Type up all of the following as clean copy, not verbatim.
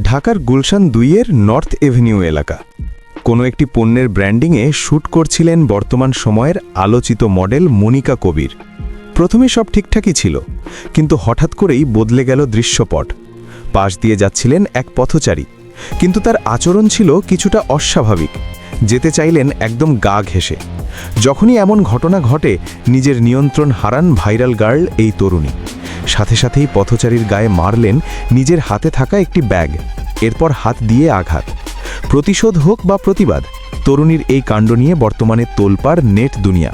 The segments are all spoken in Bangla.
ঢাকার গুলশান 2-এর নর্থ এভিনিউ এলাকা কোনো একটি পণ্যের ব্র্যান্ডিংয়ে শ্যুট করছিলেন বর্তমান সময়ের আলোচিত মডেল মনিকা কবির। প্রথমে সব ঠিকঠাকই ছিল, কিন্তু হঠাৎ করেই বদলে গেল দৃশ্যপট। পাশ দিয়ে যাচ্ছিলেন এক পথচারী, কিন্তু তার আচরণ ছিল কিছুটা অস্বাভাবিক। যেতে চাইলেন একদম গা ঘেঁষে। যখনই এমন ঘটনা ঘটে, নিজের নিয়ন্ত্রণ হারান ভাইরাল গার্ল এই তরুণী। সাথে সাথেই পথচারীর গায়ে মারলেন নিজের হাতে থাকা একটি ব্যাগ, এরপর হাত দিয়ে আঘাত। প্রতিশোধ হোক বা প্রতিবাদ, তরুণীর এই কাণ্ড নিয়ে বর্তমানে তোলপাড় নেট দুনিয়া।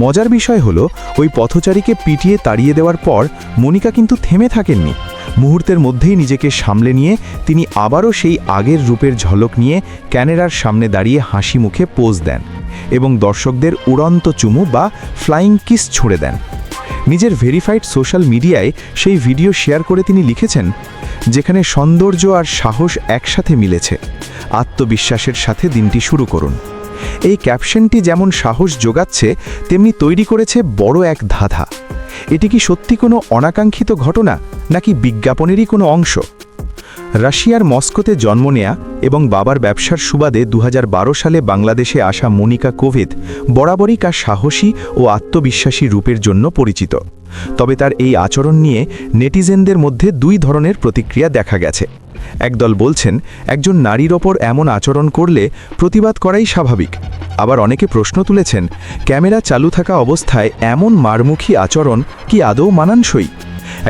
মজার বিষয় হলো, ওই পথচারীকে পিটিয়ে তাড়িয়ে দেওয়ার পর মনিকা কিন্তু থেমে থাকেননি। মুহূর্তের মধ্যেই নিজেকে সামলে নিয়ে তিনি আবারও সেই আগের রূপের ঝলক নিয়ে ক্যামেরার সামনে দাঁড়িয়ে হাসি মুখে পোজ দেন এবং দর্শকদের উড়ন্ত চুমু বা ফ্লাইং কিস ছুঁড়ে দেন। নিজের ভেরিফাইড সোশ্যাল মিডিয়ায় সেই ভিডিও শেয়ার করে তিনি লিখেছেন, যেখানে সৌন্দর্য আর সাহস একসাথে মিলেছে, আত্মবিশ্বাসের সাথে দিনটি শুরু করুন। এই ক্যাপশনটি যেমন সাহস যোগাচ্ছে, তেমনি তৈরি করেছে বড় এক ধাঁধা। এটি কি সত্যি কোনো অনাকাঙ্ক্ষিত ঘটনা, নাকি বিজ্ঞাপনেরই কোনো অংশ? রাশিয়ার মস্কোতে জন্ম নেয়া এবং বাবার ব্যবসার সুবাদে 2012 সালে বাংলাদেশে আসা মনিকা কোভিদ বরাবরই কার সাহসী ও আত্মবিশ্বাসী রূপের জন্য পরিচিত। তবে তার এই আচরণ নিয়ে নেটিজেনদের মধ্যে দুই ধরনের প্রতিক্রিয়া দেখা গেছে। একদল বলছেন, একজন নারীর ওপর এমন আচরণ করলে প্রতিবাদ করাই স্বাভাবিক। আবার অনেকে প্রশ্ন তুলেছেন, ক্যামেরা চালু থাকা অবস্থায় এমন মারমুখী আচরণ কি আদৌ মানানসই?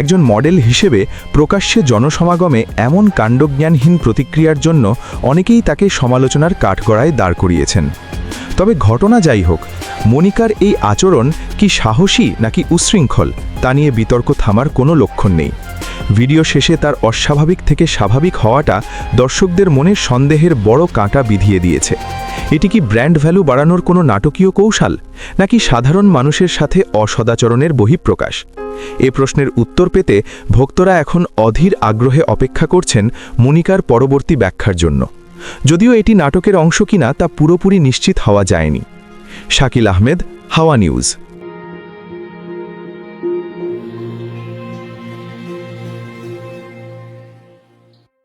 একজন মডেল হিসেবে প্রকাশ্যে জনসমাগমে এমন কাণ্ডজ্ঞানহীন প্রতিক্রিয়ার জন্য অনেকেই তাকে সমালোচনার কাঠগড়ায় দাঁড় করিয়েছেন। তবে ঘটনা যাই হোক, মনিকার এই আচরণ কি সাহসী নাকি উচ্ছৃঙ্খল, তা নিয়ে বিতর্ক থামার কোনো লক্ষণ নেই। ভিডিও শেষে তার অস্বাভাবিক থেকে স্বাভাবিক হওয়াটা দর্শকদের মনে সন্দেহের বড় কাঁটা বিধিয়ে দিয়েছে। এটি কি ব্র্যান্ড ভ্যালু বাড়ানোর কোনো নাটকীয় কৌশল, নাকি সাধারণ মানুষের সাথে অসদাচরণের বহিঃপ্রকাশ? এ প্রশ্নের উত্তর পেতে ভক্তরা এখন অধীর আগ্রহে অপেক্ষা করছেন মনিকার পরবর্তী ব্যাখ্যার জন্য। যদিও এটি নাটকের অংশ কিনা তা পুরোপুরি নিশ্চিত হওয়া যায়নি। শাকিল আহমেদ, হাওয়া নিউজ।